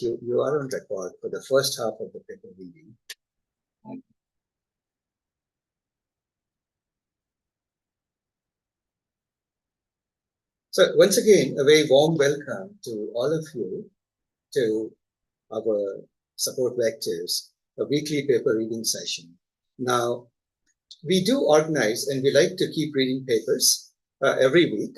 You are on record for the first half of the paper reading. So once again, a very warm welcome to all of you to our Support Vectors, a weekly paper reading session. Now, we do organize and we like to keep reading papers every week.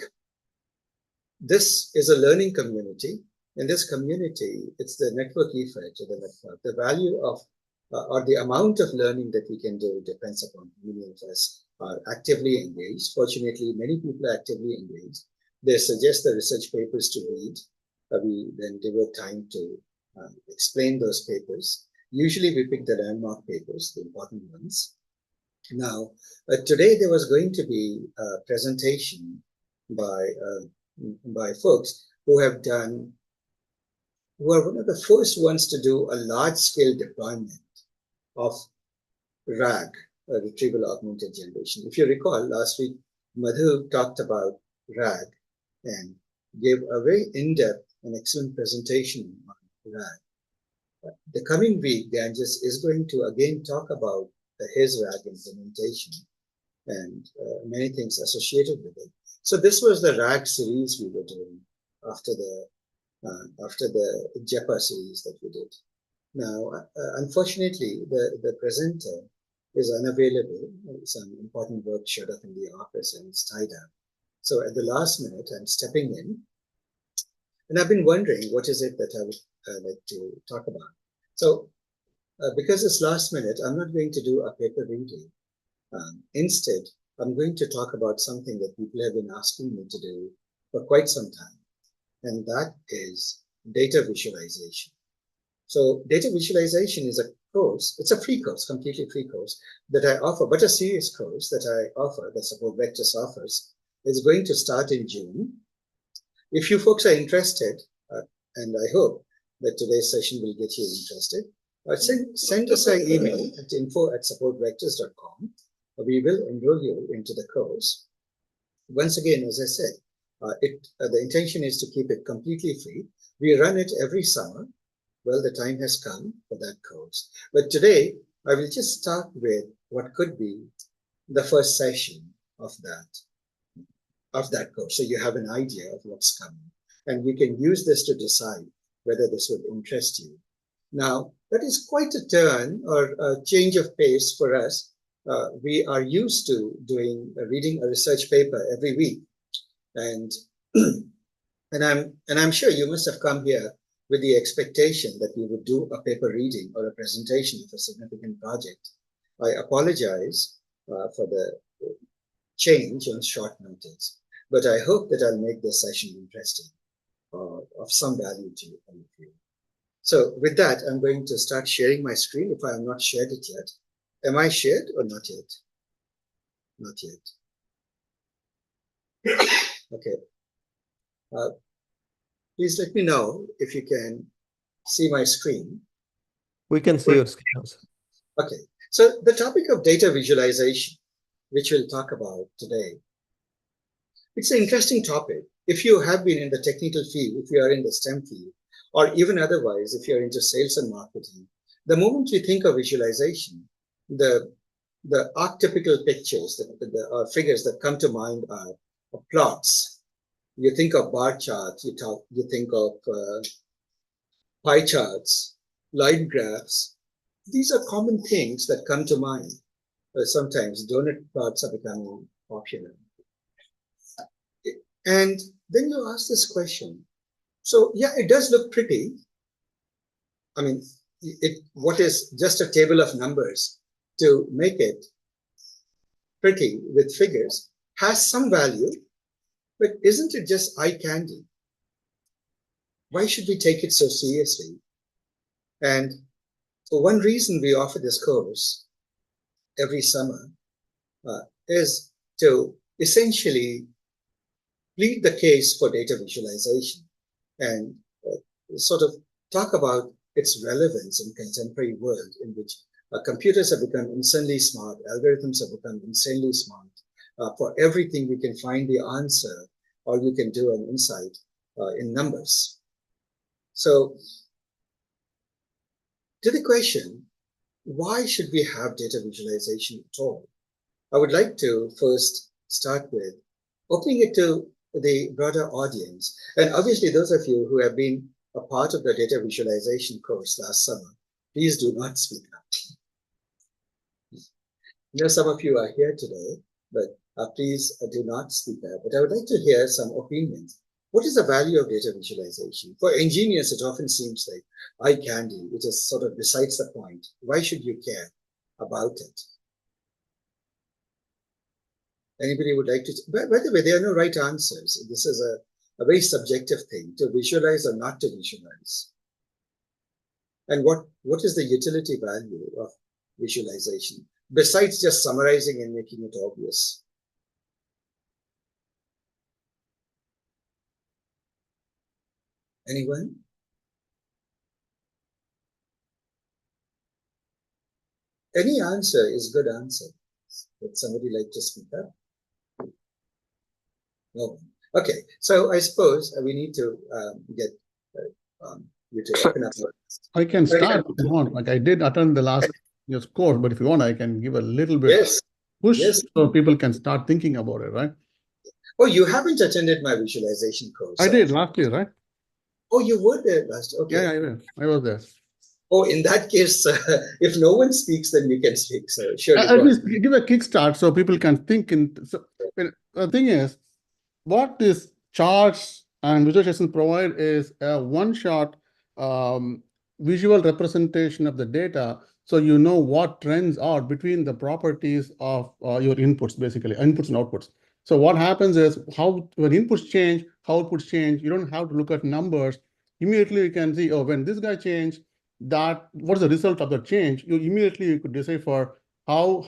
This is a learning community. In this community, it's the network effect of the network. The value of or the amount of learning that we can do depends upon how many of us are actively engaged. Fortunately, many people are actively engaged. They suggest the research papers to read. We then devote time to explain those papers. Usually we pick the landmark papers, the important ones. Now, today there was going to be a presentation by folks who are one of the first ones to do a large-scale deployment of RAG, Retrieval Augmented Generation. If you recall, last week, Madhu talked about RAG and gave a very in-depth and excellent presentation on RAG. The coming week, Ganges is going to again talk about his RAG implementation and many things associated with it. So this was the RAG series we were doing after the JEPA series that we did. Now, unfortunately, the presenter is unavailable. Some important work showed up in the office and it's tied up. So at the last minute, I'm stepping in. And I've been wondering, what is it that I would like to talk about? So because it's last minute, I'm not going to do a paper reading. Instead, I'm going to talk about something that people have been asking me to do for quite some time. And that is data visualization. So data visualization is a course, it's a free course, completely free course that I offer, but a serious course that I offer, that Support Vectors offers. It's going to start in June. If you folks are interested, and I hope that today's session will get you interested, send us an email at info@supportvectors.com. We will enroll you into the course. Once again, as I said, the intention is to keep it completely free. We run it every summer. Well, the time has come for that course. But today, I will just start with what could be the first session of that course. So you have an idea of what's coming. And we can use this to decide whether this would interest you. Now, that is quite a turn or a change of pace for us. We are used to reading a research paper every week. And I'm sure you must have come here with the expectation that we would do a paper reading or a presentation of a significant project. I apologize for the change on short notice, but I hope that I'll make this session interesting or of some value to all of you. So with that, I'm going to start sharing my screen if I have not shared it yet. Am I shared or not yet? Not yet. Okay. Please let me know if you can see my screen. We can see your screen also. Okay. So the topic of data visualization, which we'll talk about today, it's an interesting topic. If you have been in the technical field, if you are in the STEM field, or even otherwise, if you're into sales and marketing, the moment we think of visualization, the archetypical pictures, the figures that come to mind are plots. You think of bar charts, you think of pie charts, line graphs. These are common things that come to mind. Sometimes donut plots are becoming popular. And then you ask this question. So yeah, it does look pretty. I mean, what is just a table of numbers to make it pretty with figures has some value, but isn't it just eye candy? Why should we take it so seriously? And for one reason we offer this course every summer is to essentially plead the case for data visualization and sort of talk about its relevance in contemporary world in which computers have become insanely smart, algorithms have become insanely smart. For everything, we can find the answer or you can do an insight in numbers. So to the question, why should we have data visualization at all? I would like to first start with opening it to the broader audience. And obviously, those of you who have been a part of the data visualization course last summer, please do not speak up. I know some of you are here today, but please do not speak up. But I would like to hear some opinions. What is the value of data visualization? For engineers, it often seems like eye candy. It is sort of besides the point. Why should you care about it? Anybody would like to? By the way, there are no right answers. This is a very subjective thing, to visualize or not to visualize. And what is the utility value of visualization, besides just summarizing and making it obvious? Anyone? Any answer is good answer. Would somebody like to speak up? No. Okay, so I suppose we need to get you to open up. I can start if you want. Like I did attend the last year's course, but if you want, I can give a little bit Yes. push Yes. so people can start thinking about it, right? Oh, you haven't attended my visualization course. I did last year, right? Oh, you were there last. Okay. Yeah, I was there. Oh, in that case, if no one speaks, then we can speak. So sure. At least give a kickstart so people can think. So the thing is, what these charts and visualizations provide is a one-shot visual representation of the data, so you know what trends are between the properties of your inputs, basically inputs and outputs. So what happens is how when inputs change, how outputs change. You don't have to look at numbers. Immediately you can see, oh, when this guy changed, that what's the result of the change. You could decipher how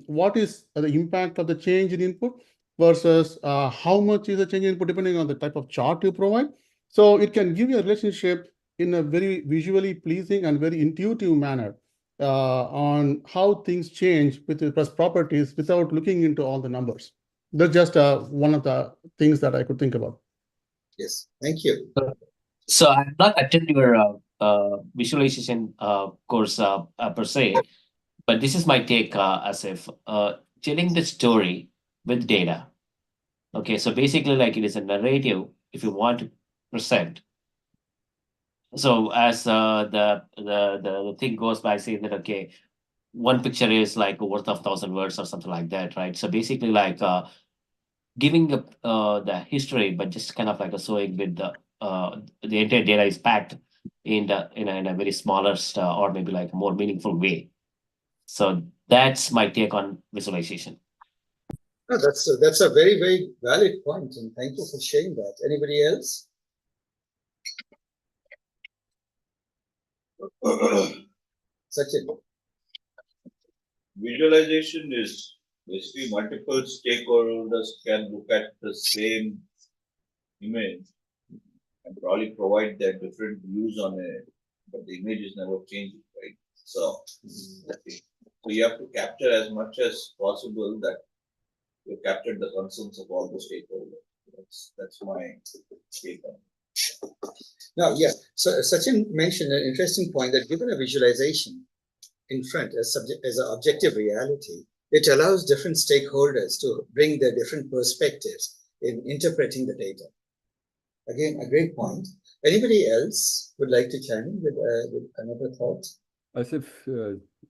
what is the impact of the change in input versus how much is the change in input depending on the type of chart you provide. So it can give you a relationship in a very visually pleasing and very intuitive manner on how things change with the properties without looking into all the numbers. That's just one of the things that I could think about. Yes, thank you. So I've not attended your visualization course per se, but this is my take as if telling the story with data. Okay, so basically, like it is a narrative if you want to present. So as the thing goes by saying that okay, one picture is like worth of 1,000 words or something like that, right? So basically, like giving the history, but just kind of like a showing with the entire data is packed in a very smallest or maybe like a more meaningful way. So that's my take on visualization. No, that's a very, very valid point, and thank you for sharing that. Anybody else? Sachin. Visualization is basically multiple stakeholders can look at the same image and probably provide their different views on it, but the image is never changing, right? So you have to capture as much as possible that you captured the concerns of all the stakeholders. That's my take on it. Now, yeah. So Sachin mentioned an interesting point that given a visualization in front as an objective reality, it allows different stakeholders to bring their different perspectives in interpreting the data. Again, a great point. Anybody else would like to chime in with another thought? Asif,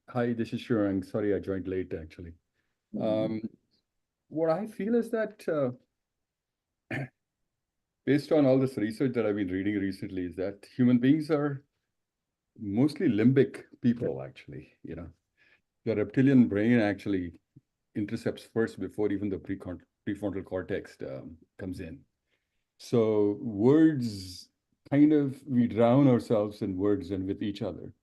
hi, this is Shurang. Sorry, I joined late actually. What I feel is that based on all this research that I've been reading recently, is that human beings are mostly limbic people, actually. You know, your reptilian brain actually intercepts first before even the prefrontal cortex comes in. So words kind of, we drown ourselves in words and with each other.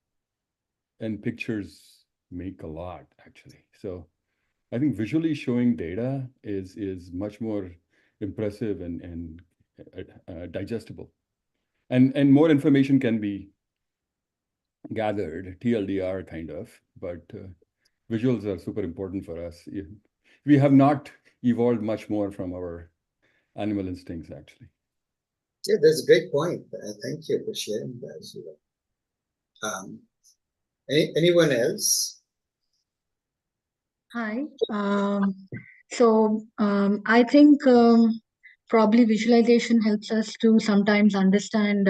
And pictures make a lot, actually. So I think visually showing data is much more impressive and digestible. And more information can be gathered, TLDR kind of, but visuals are super important for us. We have not evolved much more from our animal instincts, actually. Yeah, that's a great point. Thank you for sharing that. Anyone else? Hi. I think probably visualization helps us to sometimes understand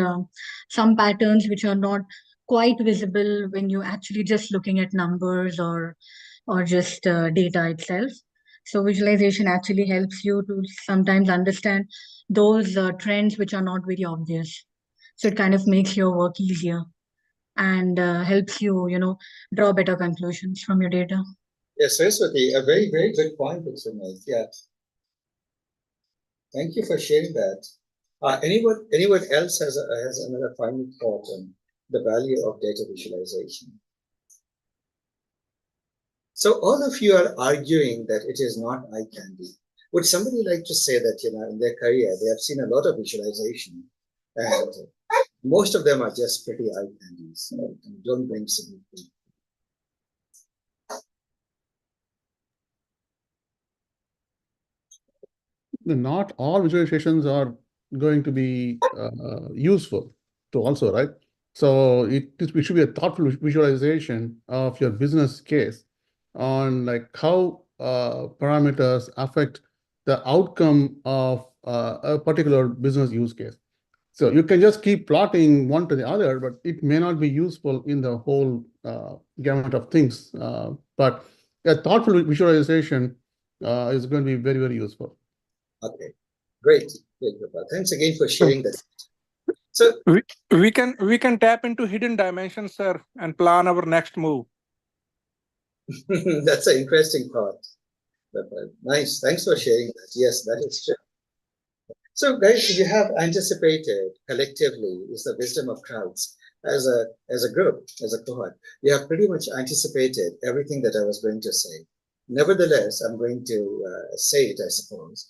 some patterns which are not quite visible when you're actually just looking at numbers or just data itself. So visualization actually helps you to sometimes understand those trends which are not very obvious. So it kind of makes your work easier and helps you, draw better conclusions from your data. Yes, Saraswati, a very, very good point that you made. Yeah. Thank you for sharing that. Anyone else has another final thought on the value of data visualization? So all of you are arguing that it is not eye candy. Would somebody like to say that, in their career, they have seen a lot of visualization and most of them are just pretty eye candies, and don't bring significant. Not all visualizations are going to be useful to also, right? So it should be a thoughtful visualization of your business case on like how parameters affect the outcome of a particular business use case. So you can just keep plotting one to the other, but it may not be useful in the whole gamut of things. But a thoughtful visualization is going to be very, very useful. Okay, great. Gopal. Thanks again for sharing that. So we can tap into hidden dimensions, sir, and plan our next move. that's an interesting thought. Nice. Thanks for sharing that. Yes, that is true. So, guys, you have anticipated collectively is the wisdom of crowds as a group, as a cohort. You have pretty much anticipated everything that I was going to say. Nevertheless, I'm going to say it, I suppose.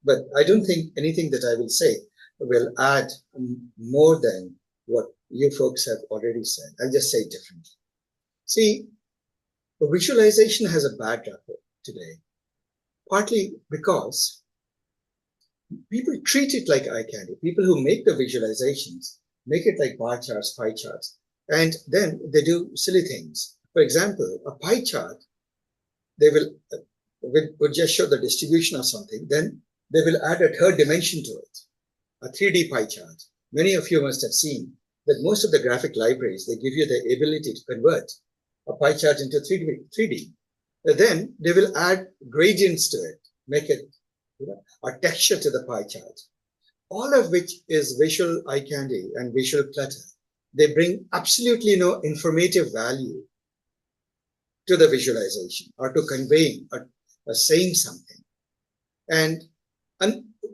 But I don't think anything that I will say will add more than what you folks have already said. I'll just say it differently. See, visualization has a bad rap today, partly because people treat it like eye candy. People who make the visualizations make it like bar charts, pie charts, and then they do silly things. For example, a pie chart, they will just show the distribution of something. Then they will add a third dimension to it, a 3D pie chart. Many of you must have seen that most of the graphic libraries, they give you the ability to convert a pie chart into 3D. Then they will add gradients to it, make it a texture to the pie chart, all of which is visual eye candy and visual clutter. They bring absolutely no informative value to the visualization or to conveying or saying something. And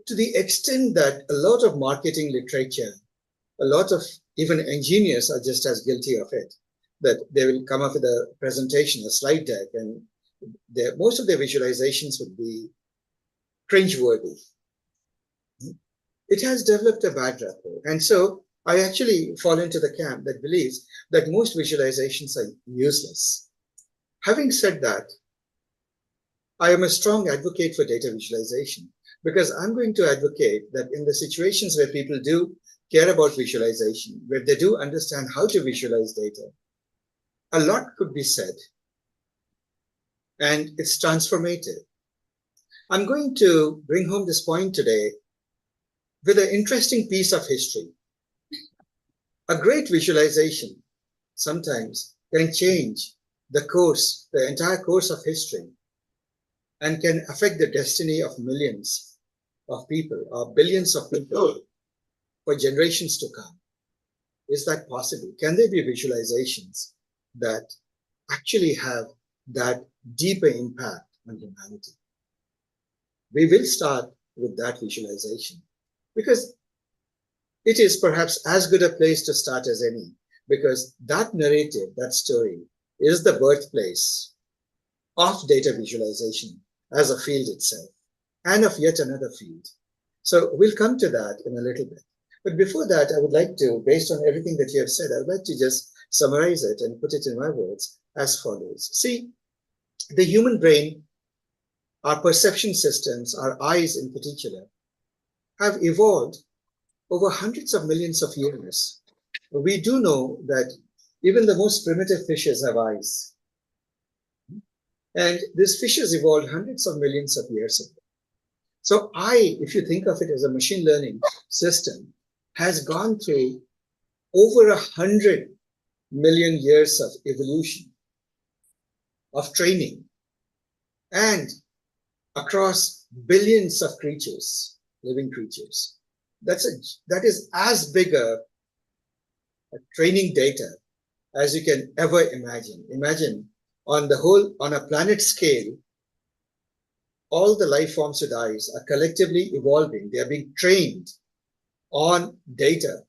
to the extent that a lot of marketing literature, a lot of even engineers are just as guilty of it, that they will come up with a presentation, a slide deck, and most of their visualizations would be cringeworthy. It has developed a bad rapport. And so I actually fall into the camp that believes that most visualizations are useless. Having said that, I am a strong advocate for data visualization because I'm going to advocate that in the situations where people do care about visualization, where they do understand how to visualize data, a lot could be said. And it's transformative. I'm going to bring home this point today with an interesting piece of history. A great visualization sometimes can change the entire course of history, and can affect the destiny of millions of people or billions of people for generations to come. Is that possible? Can there be visualizations that actually have that deeper impact on humanity? We will start with that visualization because it is perhaps as good a place to start as any, because that narrative, that story, is the birthplace of data visualization as a field itself and of yet another field. So we'll come to that in a little bit. But before that, I would like to, based on everything that you have said, I would like to just summarize it and put it in my words as follows. See, the human brain, our perception systems, our eyes in particular, have evolved over hundreds of millions of years. We do know that Even the most primitive fishes have eyes. And these fishes evolved hundreds of millions of years ago. So if you think of it as a machine learning system, has gone through over 100 million years of evolution, of training, and across billions of creatures, living creatures. That is as big a training data as you can ever imagine. Imagine on a planet scale, all the life forms with eyes are collectively evolving. They are being trained on data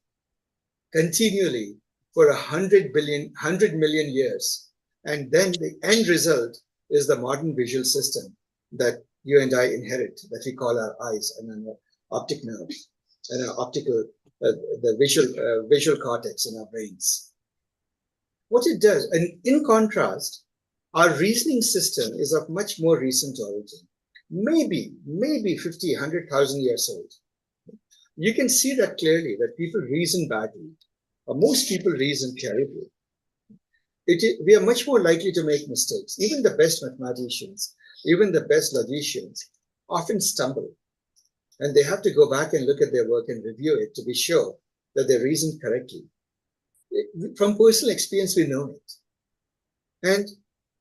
continually for 100 million years. And then the end result is the modern visual system that you and I inherit, that we call our eyes and an optic nerve and our the visual cortex in our brains. What it does, and in contrast, our reasoning system is of much more recent origin, maybe 50, 100,000 years old. You can see that clearly, that people reason badly, or most people reason terribly. We are much more likely to make mistakes. Even the best mathematicians, even the best logicians often stumble, and they have to go back and look at their work and review it to be sure that they reasoned correctly. From personal experience, we know it. And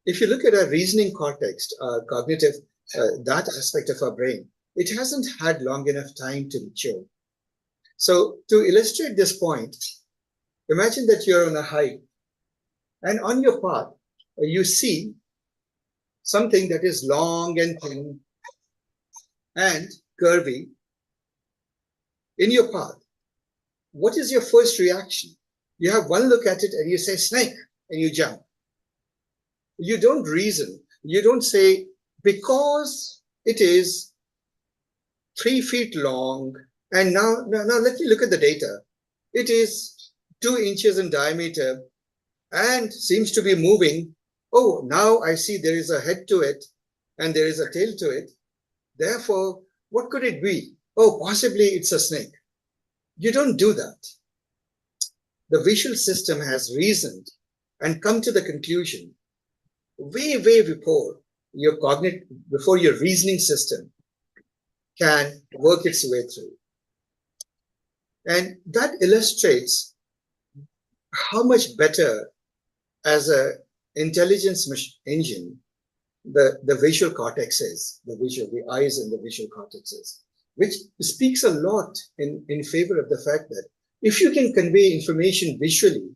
if you look at our reasoning cortex, our cognitive, that aspect of our brain, it hasn't had long enough time to mature. So to illustrate this point, imagine that you're on a hike, and on your path, you see something that is long and thin and curvy in your path. What is your first reaction? You have one look at it and you say, snake, and you jump. You don't reason. You don't say, because it is 3 feet long, and now let me look at the data. It is 2 inches in diameter and seems to be moving. Oh, now I see there is a head to it and there is a tail to it. Therefore, what could it be? Oh, possibly it's a snake. You don't do that. The visual system has reasoned and come to the conclusion way before your reasoning system can work its way through. And that illustrates how much better as an intelligence engine the visual cortex is, the eyes and the visual cortex is, which speaks a lot in favor of the fact that if you can convey information visually,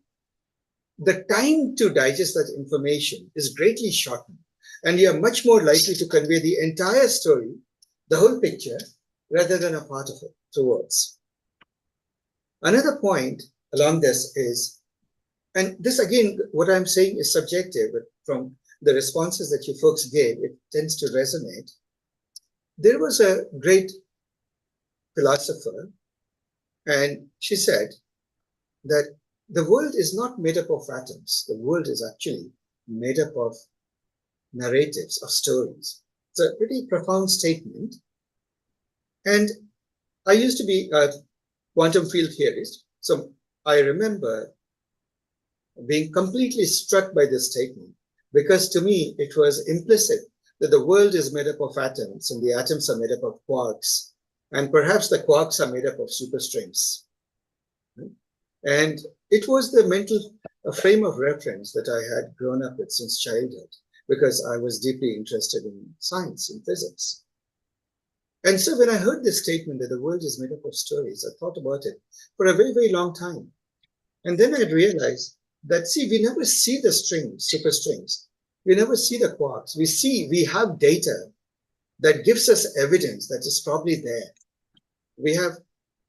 the time to digest that information is greatly shortened, and you are much more likely to convey the entire story, the whole picture, rather than a part of it through words. Another point along this is, and this again, what I'm saying is subjective, but from the responses that you folks gave, it tends to resonate. There was a great philosopher, and she said that the world is not made up of atoms. The world is actually made up of narratives, of stories. It's a pretty profound statement. And I used to be a quantum field theorist, so I remember being completely struck by this statement, because to me it was implicit that the world is made up of atoms and the atoms are made up of quarks, and perhaps the quarks are made up of superstrings. And it was the mental frame of reference that I had grown up with since childhood, because I was deeply interested in science and physics. And so when I heard this statement that the world is made up of stories, I thought about it for a very long time. And then I realized that, see, we never see the strings, superstrings. We never see the quarks. We have data that gives us evidence that is probably there. We have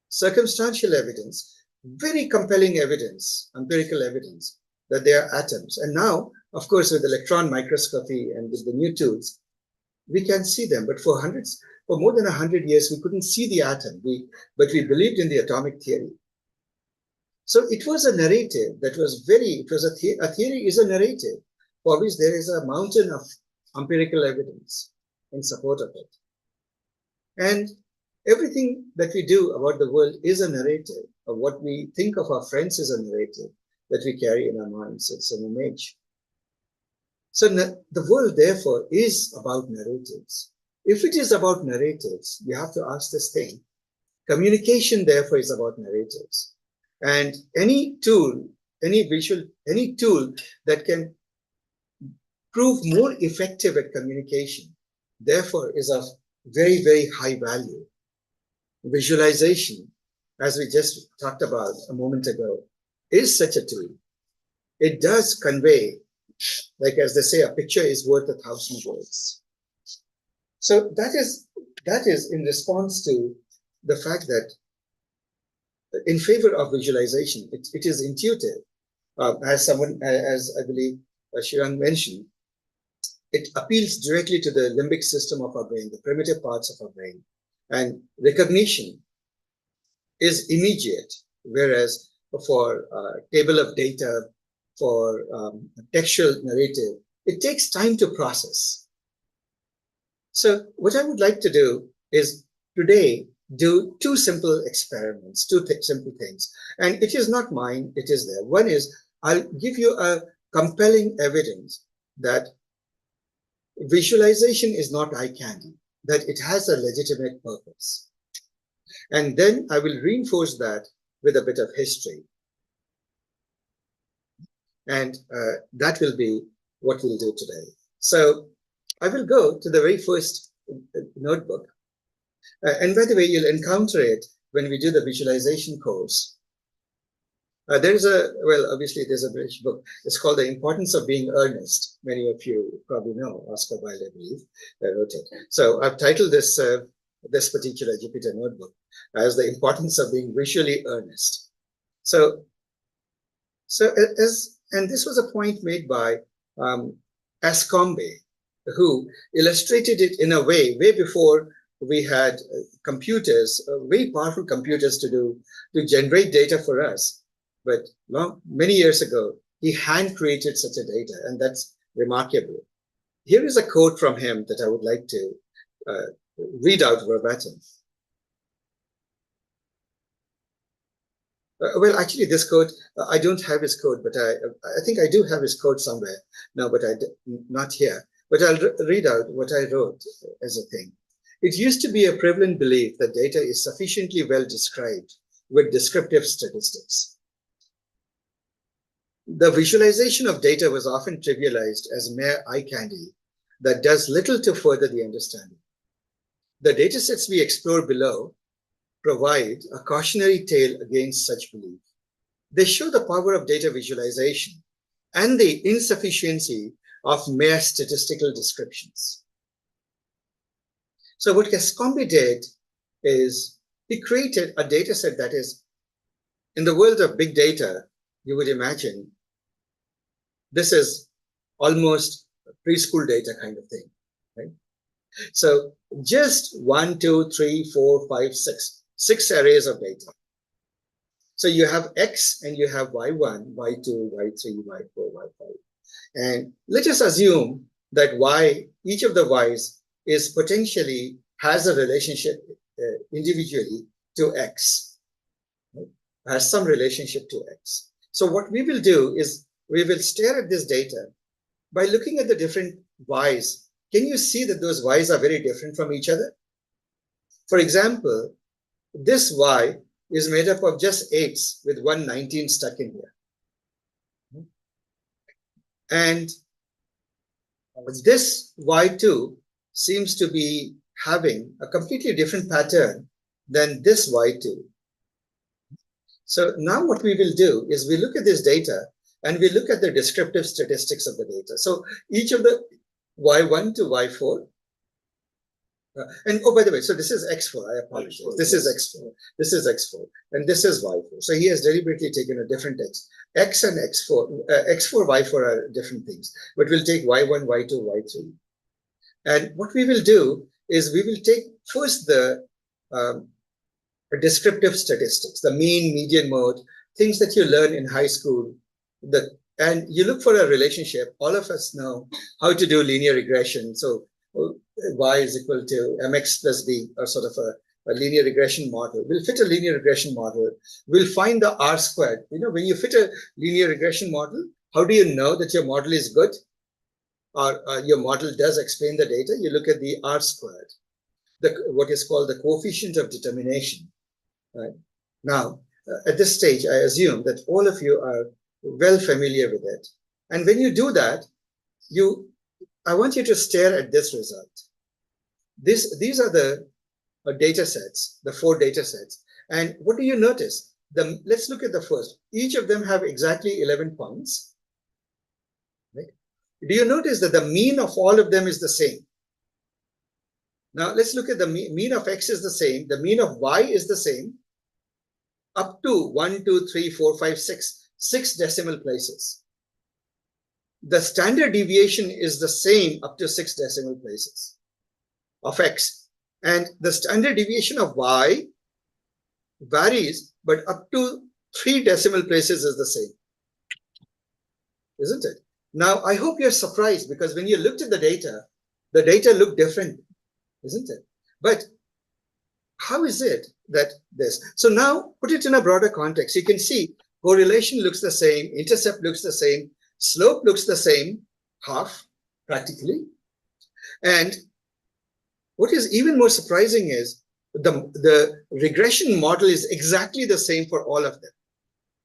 circumstantial evidence, very compelling evidence, empirical evidence that they are atoms. And now, of course, with electron microscopy and with the new tools, we can see them. But for more than 100 years, we couldn't see the atom, but we believed in the atomic theory. So it was a narrative that was a theory is a narrative for which there is a mountain of empirical evidence in support of it. And everything that we do about the world is a narrative, of what we think of our friends is a narrative, that we carry in our minds. It's an image. So the world, therefore, is about narratives. If it is about narratives, you have to ask this thing. Communication, therefore, is about narratives. And any tool, any tool that can prove more effective at communication, therefore, is of very, very high value. Visualization, as we just talked about a moment ago, is such a tool. It does convey, like as they say, a picture is worth 1,000 words. So that is in response to the fact that in favor of visualization, it is intuitive. As I believe Shirang mentioned, it appeals directly to the limbic system of our brain, the primitive parts of our brain. And recognition is immediate, whereas for table of data, for textual narrative, it takes time to process. So what I would like to do is today do two simple experiments, simple things. And it is not mine, it is there. One is, I'll give you a compelling evidence that visualization is not eye candy, that it has a legitimate purpose. And then I will reinforce that with a bit of history. And that will be what we'll do today. So I will go to the very first notebook. And by the way, you'll encounter it when we do the visualization course. Obviously there's a British book. It's called The Importance of Being Earnest. Many of you probably know Oscar Wilde, I believe, wrote it. So I've titled this particular Jupyter notebook as The Importance of Being Visually Earnest. And this was a point made by Ascombe, who illustrated it in a way before we had computers, very powerful computers to generate data for us. But many years ago, he hand created such a data, and that's remarkable. Here is a quote from him that I would like to read out verbatim. Actually, this quote, I don't have his quote, but I think I do have his quote somewhere. No, but not here. But I'll read out what I wrote as a thing. It used to be a prevalent belief that data is sufficiently well described with descriptive statistics. The visualization of data was often trivialized as mere eye candy that does little to further the understanding. The datasets we explore below provide a cautionary tale against such belief. They show the power of data visualization and the insufficiency of mere statistical descriptions. So what Ascombe did is he created a dataset that is, in the world of big data, you would imagine this is almost preschool data kind of thing, right? So just 1, 2, 3, 4, 5, 6 arrays of data. So you have X and you have Y1, Y2, Y3, Y4, Y5. And let us assume that each of the Ys is potentially has a relationship individually to X, right? Has some relationship to X. So what we will do is we will stare at this data by looking at the different Ys. Can you see that those Ys are very different from each other? For example, this Y is made up of just 8s with 119 stuck in here. And this Y2 seems to be having a completely different pattern than this Y2. So now what we will do is we look at this data and we look at the descriptive statistics of the data. So each of the Y1 to Y4, and oh, by the way, so this is X4, I apologize. This is X4, this is X4, and this is Y4. So he has deliberately taken a different X. X and X4, X4, Y4 are different things, but we'll take Y1, Y2, Y3. And what we will do is we will take first the descriptive statistics, the mean, median, mode, things that you learn in high school, and you look for a relationship. All of us know how to do linear regression. So y is equal to mx plus b, or sort of a a linear regression model. We'll fit a linear regression model. We'll find the R squared. You know, when you fit a linear regression model, how do you know that your model is good? Or your model does explain the data? You look at the R squared, what is called the coefficient of determination. Right? Now, at this stage, I assume that all of you are well familiar with it. And when you do that, I want you to stare at this result. These are the data sets, the 4 data sets. And what do you notice? Let's look at the first. Each of them have exactly 11 points. Right? Do you notice that the mean of all of them is the same? Now let's look at the mean of X is the same. The mean of Y is the same up to 1, 2, 3, 4, 5, 6 decimal places. The standard deviation is the same up to 6 decimal places of X. And the standard deviation of Y varies, but up to 3 decimal places is the same. Isn't it? Now, I hope you're surprised because when you looked at the data looked different, isn't it? But how is it that this? So now put it in a broader context. You can see correlation looks the same, intercept looks the same, slope looks the same, half practically. And what is even more surprising is the regression model is exactly the same for all of them.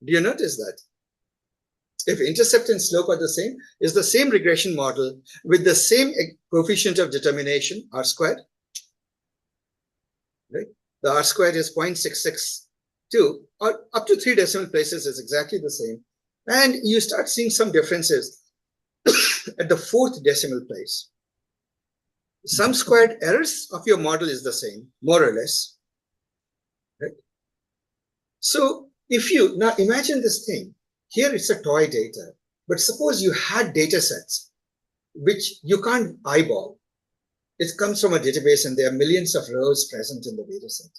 Do you notice that? If intercept and slope are the same, is the same regression model with the same coefficient of determination, R squared. Right? The R squared is 0.662, or up to 3 decimal places is exactly the same. And you start seeing some differences at the 4th decimal place. Some squared errors of your model is the same, more or less. Right? So if you, now imagine this thing, here it's a toy data, but suppose you had data sets which you can't eyeball. It comes from a database and there are millions of rows present in the data set.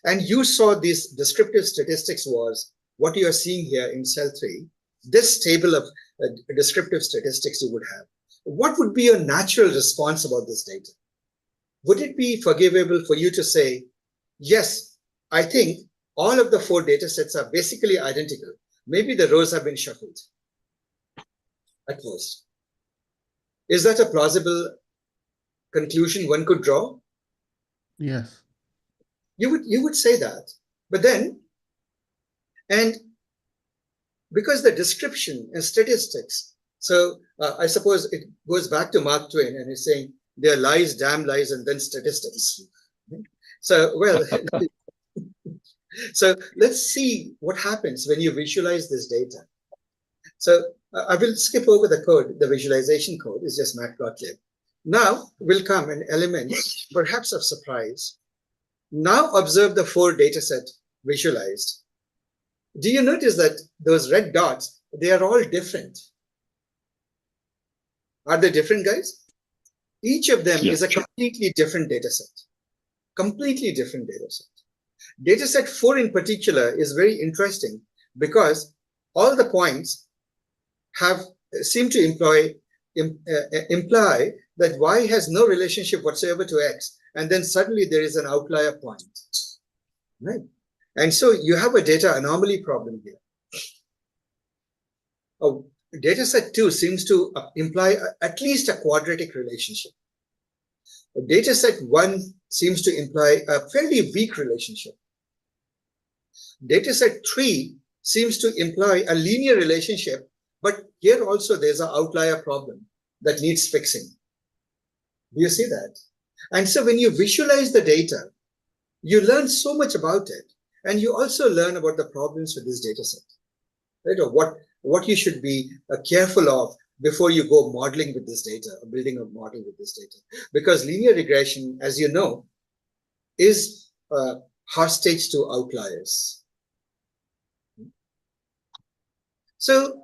And you saw these descriptive statistics was what you are seeing here in cell 3, this table of descriptive statistics you would have. What would be your natural response about this data? Would it be forgivable for you to say, yes, I think all of the 4 data sets are basically identical. Maybe the rows have been shuffled at most. Is that a plausible conclusion one could draw? Yes. You would say that. But then, and because the description and statistics, so I suppose it goes back to Mark Twain and he's saying there are lies, damn lies, and then statistics. So, well, so let's see what happens when you visualize this data. So I will skip over the code. The visualization code is just matplotlib. Now will come an element, perhaps of surprise. Now observe the 4 data set visualized. Do you notice that those red dots, they are all different? Are they different, guys? Each of them is a completely different data set. Completely different data set. Data set 4 in particular is very interesting because all the points seem to imply that Y has no relationship whatsoever to X, and then suddenly there is an outlier point, right? And so you have a data anomaly problem here. Data set 2 seems to imply at least a quadratic relationship. Data set 1 seems to imply a fairly weak relationship. Data set 3 seems to imply a linear relationship, but here also there's an outlier problem that needs fixing. Do you see that? And so when you visualize the data, you learn so much about it, and you also learn about the problems with this data set, right? Or what you should be careful of before you go modeling with this data, or building a model with this data. Because linear regression, as you know, is hostage to outliers. So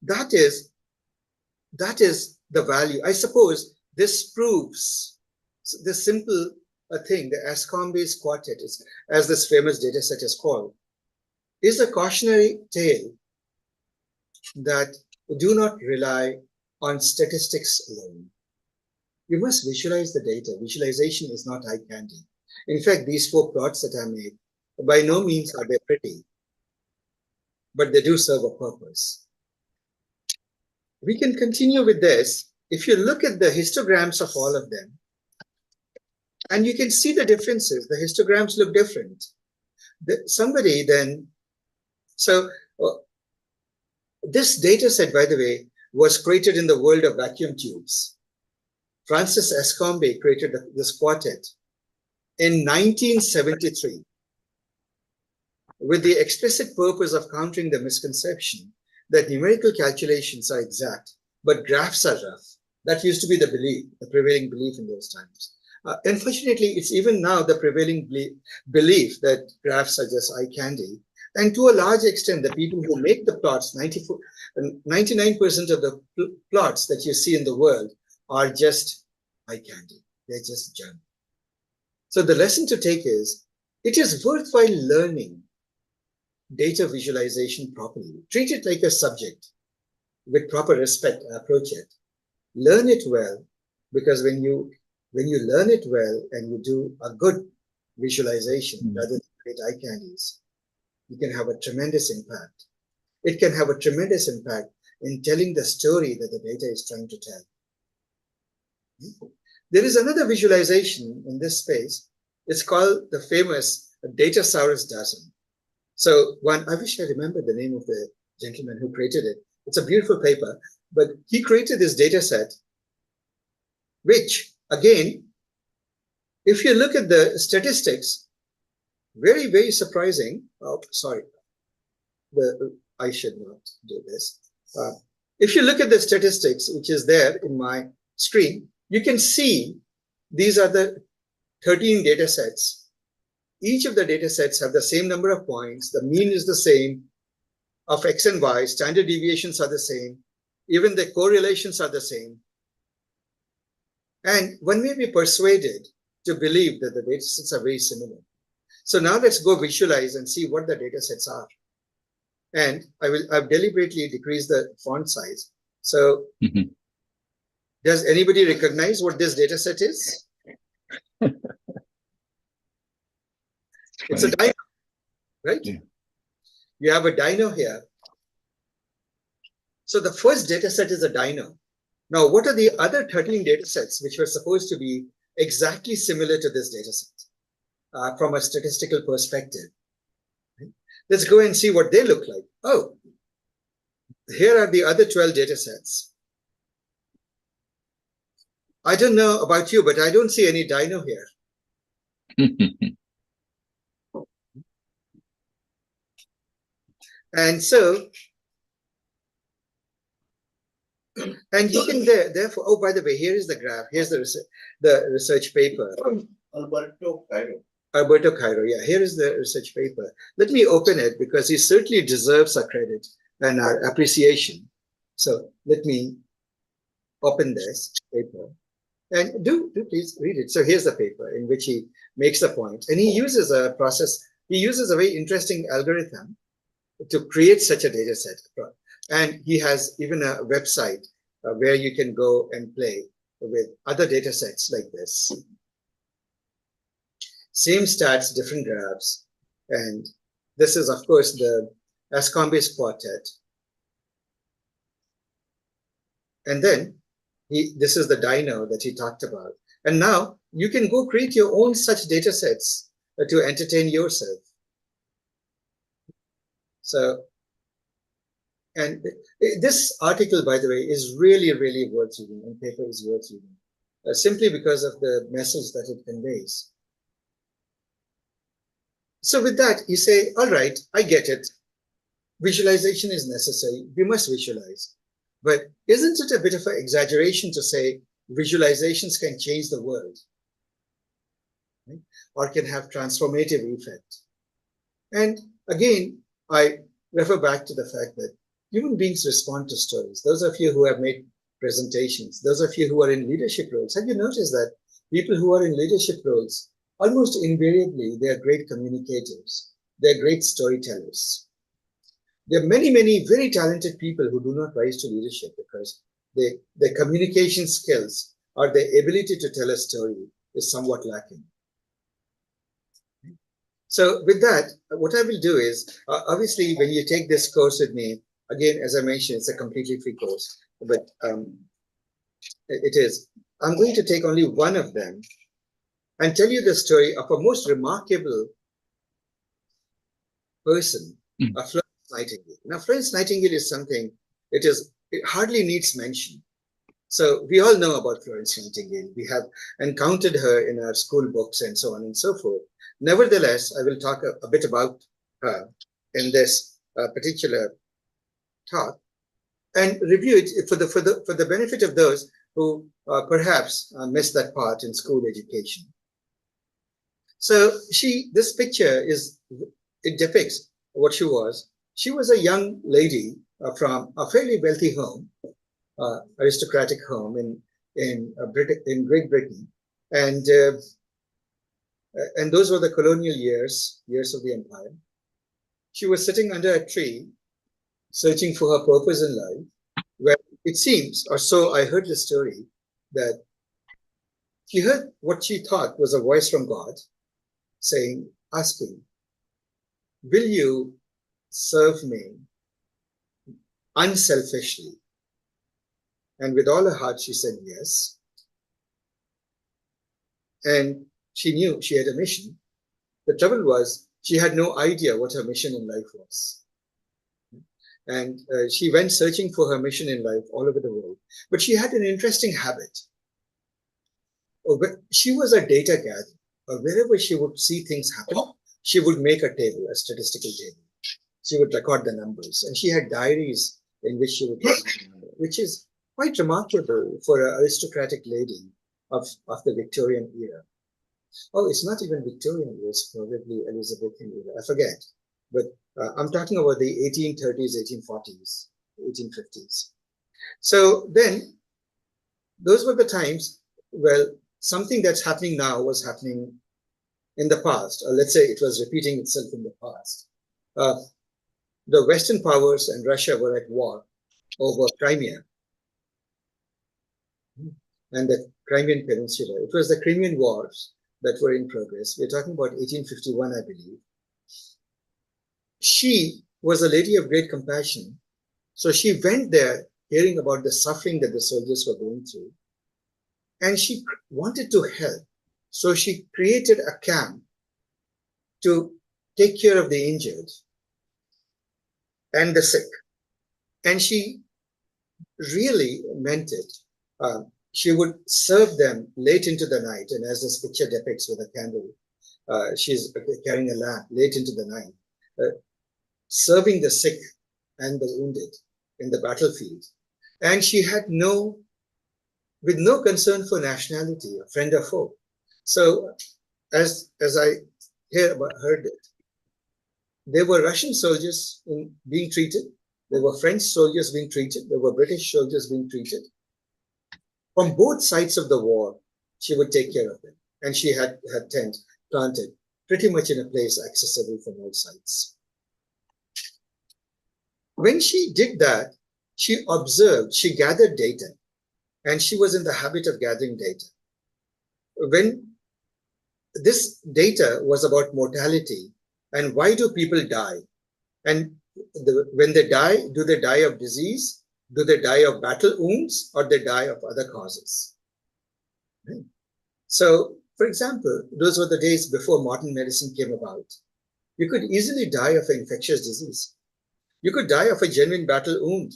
that is the value. I suppose this proves this simple thing, the Anscombe's quartet, as this famous data set is called, is a cautionary tale that do not rely on statistics alone. You must visualize the data. Visualization is not eye candy. In fact, these 4 plots that I made, by no means are they pretty, but they do serve a purpose. We can continue with this. If you look at the histograms of all of them, and you can see the differences, the histograms look different. Somebody then, so this data set, by the way, was created in the world of vacuum tubes. Francis Escombe created this quartet in 1973 with the explicit purpose of countering the misconception that numerical calculations are exact, but graphs are rough. That used to be the belief, the prevailing belief in those times. Unfortunately, it's even now the prevailing belief that graphs are just eye candy. And to a large extent, the people who make the plots, 99% of the plots that you see in the world are just eye candy. They're just junk. So the lesson to take is, it is worthwhile learning data visualization properly. Treat it like a subject with proper respect, approach it. Learn it well, because when you learn it well and you do a good visualization rather than great eye candies, you can have a tremendous impact. It can have a tremendous impact in telling the story that the data is trying to tell. There is another visualization in this space. It's called the famous Datasaurus dozen. So I wish I remembered the name of the gentleman who created it. It's a beautiful paper, but he created this data set, which again, if you look at the statistics, very, very surprising. Oh, sorry. I should not do this. If you look at the statistics, which is there in my screen, you can see these are the 13 data sets. Each of the data sets have the same number of points. The mean is the same of X and Y. Standard deviations are the same. Even the correlations are the same. And one may be persuaded to believe that the data sets are very similar. So now let's go visualize and see what the data sets are. And I've deliberately decreased the font size. So does anybody recognize what this data set is? It's a dino, right? Yeah. You have a dino here. So the first data set is a dino. Now, what are the other 13 data sets which were supposed to be exactly similar to this data set from a statistical perspective? Right? Let's go and see what they look like. Oh, here are the other 12 data sets. I don't know about you, but I don't see any dino here. And so, and you can therefore, oh, by the way, here is the graph. Here's the research paper. Alberto Cairo. Alberto Cairo, yeah, here is the research paper. Let me open it because he certainly deserves our credit and our appreciation. So let me open this paper and do please read it. So here's the paper in which he makes the point, and he uses a process. He uses a very interesting algorithm to create such a data set. And he has even a website where you can go and play with other data sets like this. Same stats, different graphs. And this is, of course, the Escombe's quartet. And then this is the dino that he talked about. And now you can go create your own such data sets to entertain yourself. So, and this article, by the way, is really, really worth reading, and paper is worth reading, simply because of the message that it conveys. So with that, you say, all right, I get it. Visualization is necessary. We must visualize. But isn't it a bit of an exaggeration to say visualizations can change the world, right? Or can have transformative effect? And again, I refer back to the fact that human beings respond to stories. Those of you who have made presentations, those of you who are in leadership roles, have you noticed that people who are in leadership roles, almost invariably, they are great communicators. They're great storytellers. There are many, many very talented people who do not rise to leadership because their communication skills or their ability to tell a story is somewhat lacking. So with that, what I will do is, obviously, when you take this course with me, again, as I mentioned, it's a completely free course, but it is. I'm going to take only one of them and tell you the story of a most remarkable person, a Florence Nightingale. Now, Florence Nightingale is something, it hardly needs mention. So we all know about Florence Nightingale. We have encountered her in our school books and so on and so forth. Nevertheless, I will talk a bit about her in this particular talk and review it for the benefit of those who perhaps missed that part in school education. So this picture it depicts what she was. She was a young lady from a fairly wealthy home, aristocratic home in Great Britain, and those were the colonial years of the empire. She was sitting under a tree, searching for her purpose in life, where it seems, or so I heard the story, that she heard what she thought was a voice from God asking, will you serve me unselfishly? And with all her heart, she said yes. And she knew she had a mission. The trouble was, she had no idea what her mission in life was. And she went searching for her mission in life all over the world. But she had an interesting habit. She was a data gatherer. Wherever she would see things happen, she would make a table, a statistical table. She would record the numbers. And she had diaries in which she would record the number, which is quite remarkable for an aristocratic lady of the Victorian era. Oh, it's not even Victorian era, it's probably Elizabethan era, I forget. But I'm talking about the 1830s, 1840s, 1850s. So then, those were the times, well, something that's happening now was happening in the past, or let's say it was repeating itself in the past. The Western powers and Russia were at war over Crimea and the Crimean Peninsula. It was the Crimean Wars that were in progress. We're talking about 1851, I believe. She was a lady of great compassion. So she went there hearing about the suffering that the soldiers were going through. And she wanted to help. So she created a camp to take care of the injured and the sick. And she really meant it. She would serve them late into the night. And as this picture depicts with a candle, she's carrying a lamp late into the night, serving the sick and the wounded in the battlefield. And she had with no concern for nationality, a friend or foe. So as I heard it, there were Russian soldiers being treated, there were French soldiers being treated, there were British soldiers being treated. From both sides of the war, she would take care of them. And she had her tent planted pretty much in a place accessible from all sides. When she did that, she observed, she gathered data, and she was in the habit of gathering data. When this data was about mortality and why do people die? And when they die, do they die of disease? Do they die of battle wounds, or they die of other causes? Right? So, for example, those were the days before modern medicine came about. You could easily die of an infectious disease. You could die of a genuine battle wound,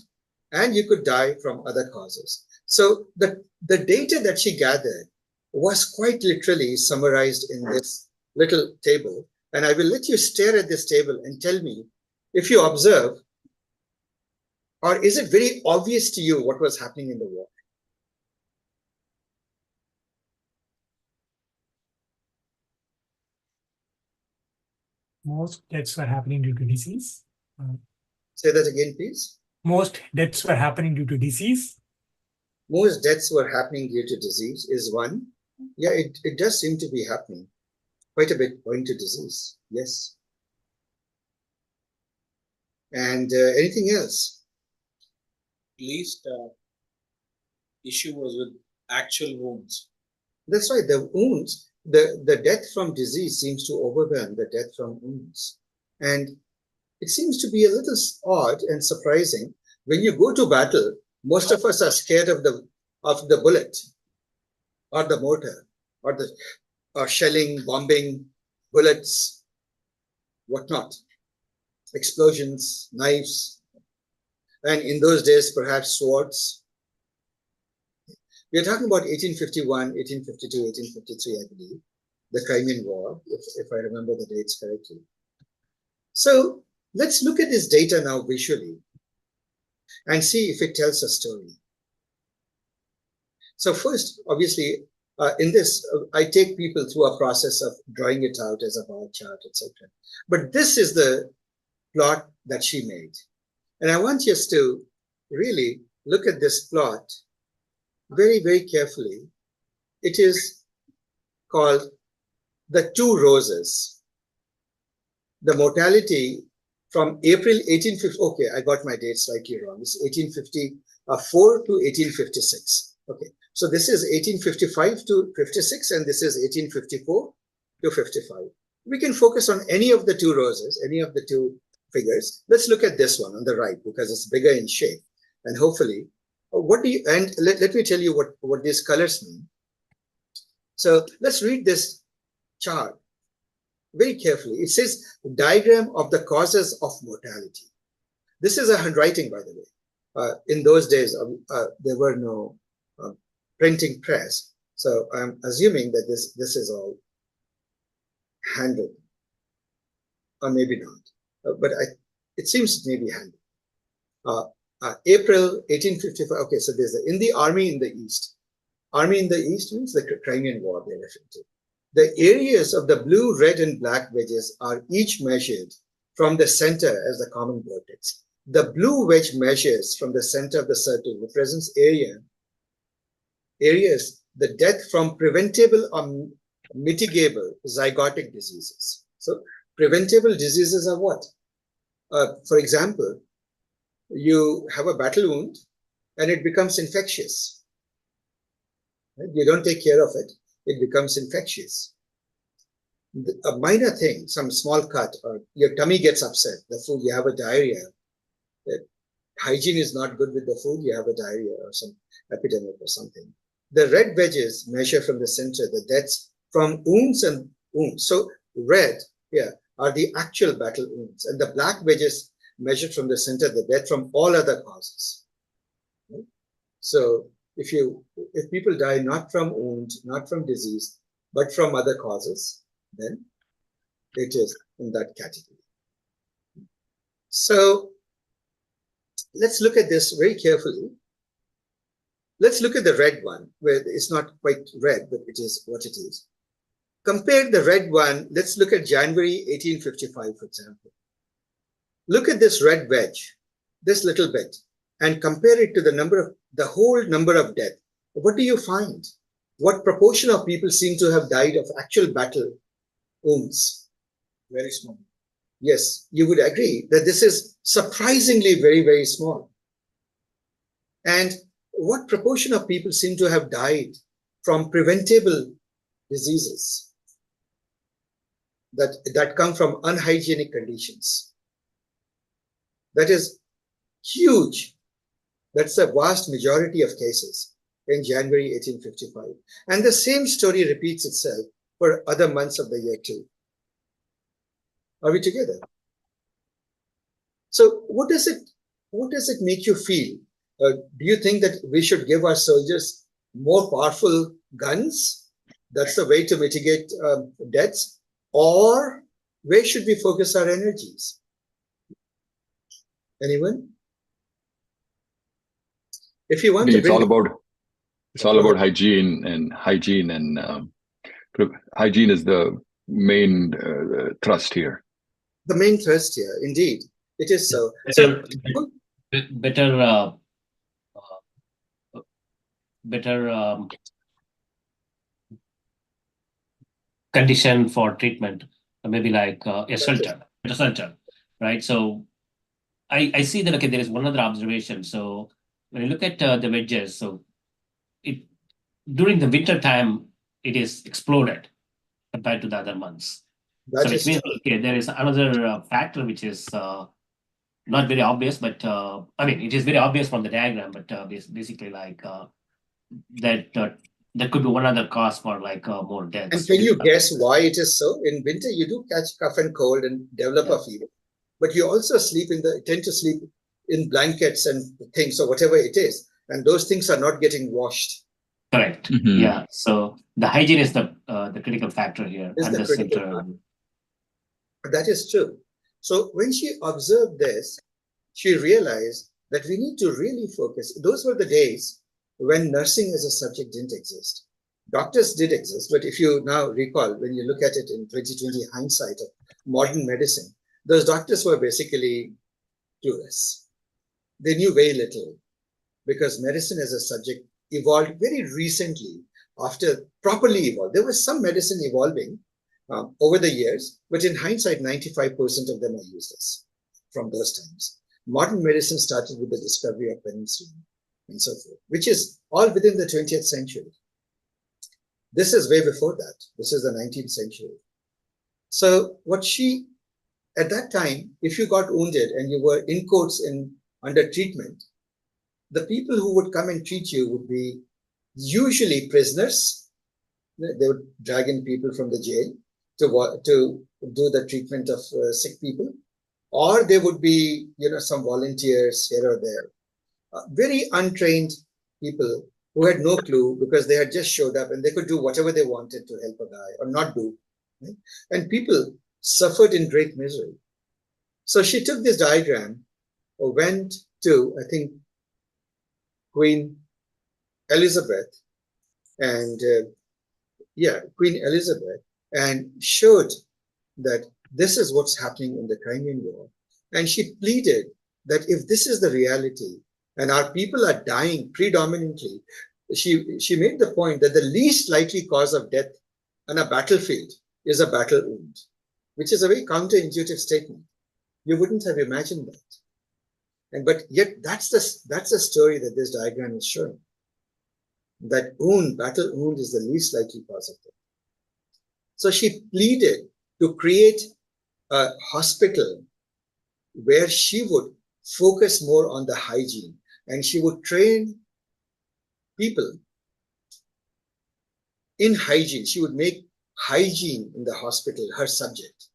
and you could die from other causes. So the data that she gathered was quite literally summarized in this little table. And I will let you stare at this table and tell me if you observe, or is it very obvious to you what was happening in the war? Most deaths were happening due to disease. Say that again, please. Most deaths were happening due to disease. Most deaths were happening due to disease is one. Yeah, it does seem to be happening. Quite a bit owing to disease, yes. And anything else? Least issue was with actual wounds. That's right, the wounds the death from disease seems to overwhelm the death from wounds. And it seems to be a little odd and surprising. When you go to battle, most of us are scared of the bullet or the mortar or shelling, bombing, bullets, whatnot, explosions, knives, and in those days, perhaps swords. We are talking about 1851, 1852, 1853, I believe, the Crimean War, if I remember the dates correctly. So let's look at this data now visually and see if it tells a story. So first, obviously, in this, I take people through a process of drawing it out as a bar chart, etc. But this is the plot that she made. And I want us to really look at this plot very, very carefully. It is called the two roses. The mortality from April 1850, okay, I got my date slightly wrong. It's 1854 to 1856. Okay, so this is 1855 to 56, and this is 1854 to 55. We can focus on any of the two roses, any of the two figures. Let's look at this one on the right because it's bigger in shape. And hopefully, let me tell you what these colors mean. So let's read this chart very carefully. It says diagram of the causes of mortality. This is a handwriting, by the way. In those days, there were no printing press. So I'm assuming that this is all handwritten, or maybe not. But it seems maybe handwritten. April 1855. Okay, so there's in the army in the east. Army in the east means the Crimean War they're referring to. The areas of the blue, red, and black wedges are each measured from the center as the common vertex. The blue wedge measures from the center of the circle, represents areas, the death from preventable or mitigable zygotic diseases. So preventable diseases are what? For example, you have a battle wound and it becomes infectious. Right? You don't take care of it, it becomes infectious. A minor thing, some small cut, or your tummy gets upset, the food, you have a diarrhea. Hygiene is not good with the food, you have a diarrhea or some epidemic or something. The red wedges measure from the center the deaths from wounds and wounds. So red here are the actual battle wounds, and the black wedges measured from the center the death from all other causes. Right? So if people die not from wound, not from disease, but from other causes, then it is in that category. So let's look at this very carefully. Let's look at the red one, where it's not quite red, but it is what it is. Compare the red one. Let's look at January 1855, for example. Look at this red wedge, this little bit, and compare it to the whole number of death. What do you find? What proportion of people seem to have died of actual battle wounds? Very small. Yes, you would agree that this is surprisingly very, very small. And what proportion of people seem to have died from preventable diseases that come from unhygienic conditions? That is huge. That's a vast majority of cases in January 1855. And the same story repeats itself for other months of the year too. Are we together? So what does it make you feel? Do you think that we should give our soldiers more powerful guns? That's the way to mitigate deaths? Or where should we focus our energies? Anyone? If you want to it's all about hygiene, and hygiene is the main thrust here. The main thrust here, indeed. It is so. Better condition for treatment, maybe like a shelter, right? So I see that, okay, there is one other observation. So when you look at the wedges, so during the winter time, it is exploded. compared to the other months. That So is which means true. okay, there is another factor which is not very obvious, but I mean it is very obvious from the diagram, but basically like that there could be one other cause for like more And deaths. can you guess why it is so? In winter, you do catch cough and cold and develop a fever, but you also tend to sleep in blankets and things or whatever it is, and those things are not getting washed. Correct. Mhm. Yeah. So the hygiene is the critical factor here, Is and the the critical center. factor. That is true. So when she observed this, she realized that we need to really focus. Those were the days when nursing as a subject didn't exist. Doctors did exist, but if you now recall, when you look at it in 2020 hindsight of modern medicine, those doctors were basically clueless. They knew very little because medicine as a subject evolved very recently after properly evolved. There was some medicine evolving over the years, but in hindsight, 95% of them are useless from those times. Modern medicine started with the discovery of penicillin and so forth, which is all within the 20th century. This is way before that. This is the 19th century. So at that time, if you got wounded and you were in quotes under treatment, the people who would come and treat you would be usually prisoners. They would drag in people from the jail to do the treatment of sick people, or they would be, some volunteers here or there, very untrained people who had no clue because they had just showed up and they could do whatever they wanted to help a guy or not do. Right? And people suffered in great misery. So she took this diagram, went to, I think, Queen Elizabeth, and Queen Elizabeth, and showed that this is what's happening in the Crimean War. And she pleaded that if this is the reality and our people are dying predominantly, she made the point that the least likely cause of death on a battlefield is a battle wound, which is a very counterintuitive statement. You wouldn't have imagined that. But yet that's the story that this diagram is showing. That battle wound is the least likely cause of death. So she pleaded to create a hospital where she would focus more on the hygiene and she would train people in hygiene. She would make hygiene in the hospital her subject.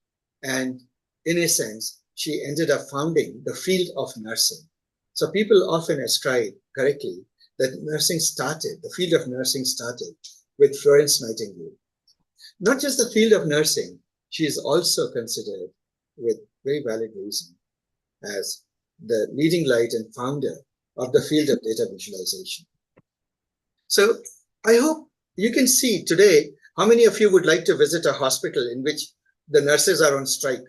And in a sense, she ended up founding the field of nursing. So people often ascribe correctly that the field of nursing started with Florence Nightingale. Not just the field of nursing, she is also considered, with very valid reason, as the leading light and founder of the field of data visualization. So I hope you can see today how many of you would like to visit a hospital in which the nurses are on strike.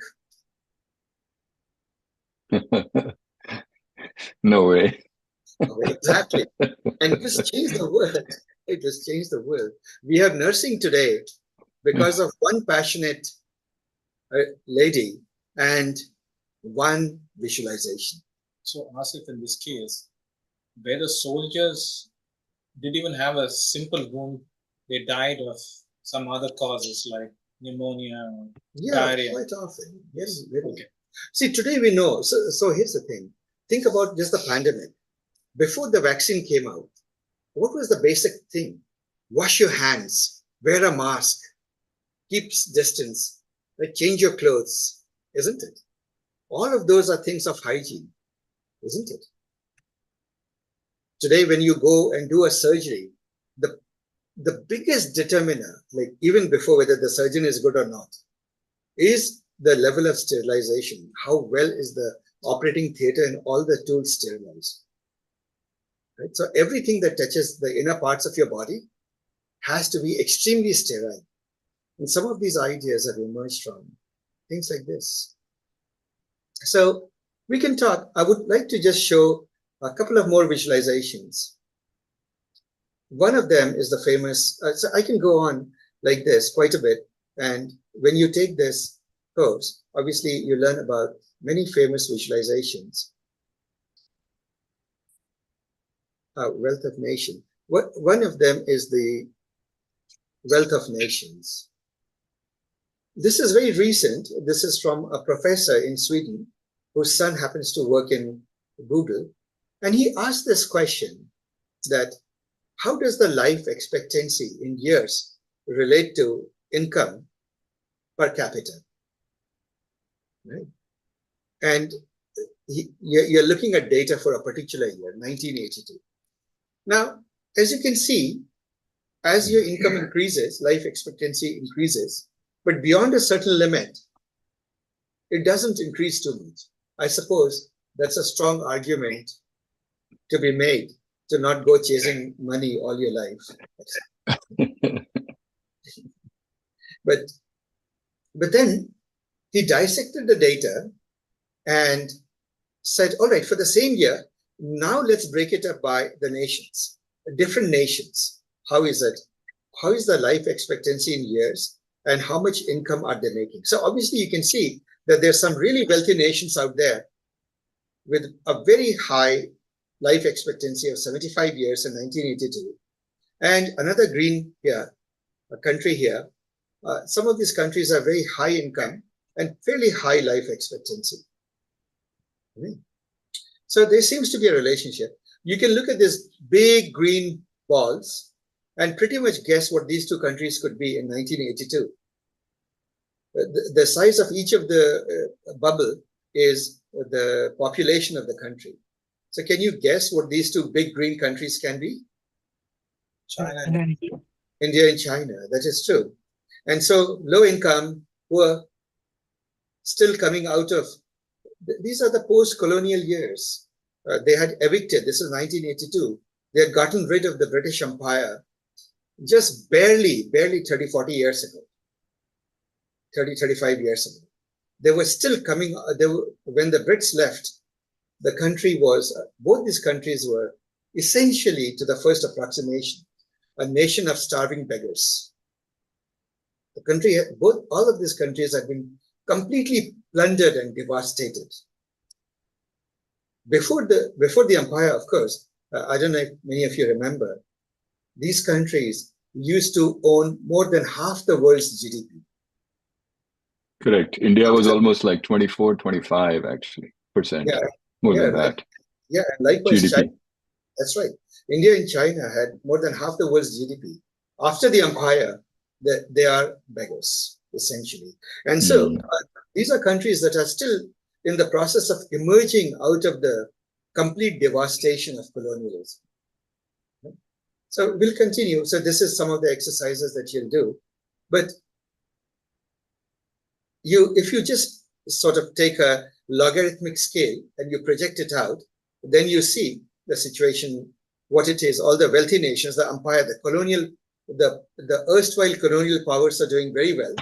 No way. Exactly. And this changed the world. It has changed the world. We have nursing today because of one passionate lady and one visualization. So, Asif, in this case, where the soldiers didn't even have a simple wound, they died of some other causes like pneumonia or diarrhea. Quite often. Yes, really. Okay. See, today we know. So here's the thing. Think about just the pandemic. Before the vaccine came out, what was the basic thing? Wash your hands, wear a mask, keep distance, change your clothes, isn't it? All of those are things of hygiene, isn't it? Today, when you go and do a surgery, the biggest determiner, like even before whether the surgeon is good or not, is the level of sterilization. How well is the operating theater and all the tools sterilized? Right? So everything that touches the inner parts of your body has to be extremely sterile. And some of these ideas have emerged from things like this. So we can talk. I would like to just show a couple of more visualizations. One of them is the famous, so I can go on like this quite a bit. And when you take this course, obviously you learn about many famous visualizations. Wealth of Nation. One of them is the Wealth of Nations. this is very recent. This is from a professor in Sweden whose son happens to work in Google. And he asked this question that how does the life expectancy in years relate to income per capita? Right? And you're looking at data for a particular year, 1982. Now, as you can see, as your income increases, life expectancy increases, but beyond a certain limit, it doesn't increase too much. I suppose that's a strong argument to be made to not go chasing money all your life. But then he dissected the data and said, all right, for the same year, now let's break it up by the nations, different nations. How is it? How is the life expectancy in years and how much income are they making? So obviously you can see that there's some really wealthy nations out there with a very high life expectancy of 75 years in 1982. And another green here, a country here. Some of these countries are very high income and fairly high life expectancy. So there seems to be a relationship. You can look at these big green balls and pretty much guess what these two countries could be in 1982. The size of each of the bubble is the population of the country. So can you guess what these two big green countries can be? China. India and China, that is true. And so low income, poor, still coming out of, these are the post-colonial years. They had evicted, this is 1982, they had gotten rid of the British Empire just barely 30, 40 years ago, 30, 35 years ago. They were still coming, when the Brits left, the country was, both these countries were essentially, to the first approximation, a nation of starving beggars. The country, all of these countries have been completely plundered and devastated. Before the empire, of course, I don't know if many of you remember, these countries used to own more than half the world's GDP. Correct. India was almost like 24, 25 actually percent. Yeah, more than that. Yeah, and likewise GDP. China. That's right. India and China had more than half the world's GDP. After the empire, they are beggars, essentially. And so these are countries that are still in the process of emerging out of the complete devastation of colonialism. So we'll continue. So this is some of the exercises that you'll do. But if you just sort of take a logarithmic scale and you project it out, then you see the situation, what it is. All the wealthy nations, the empire, the colonial, the erstwhile colonial powers are doing very well.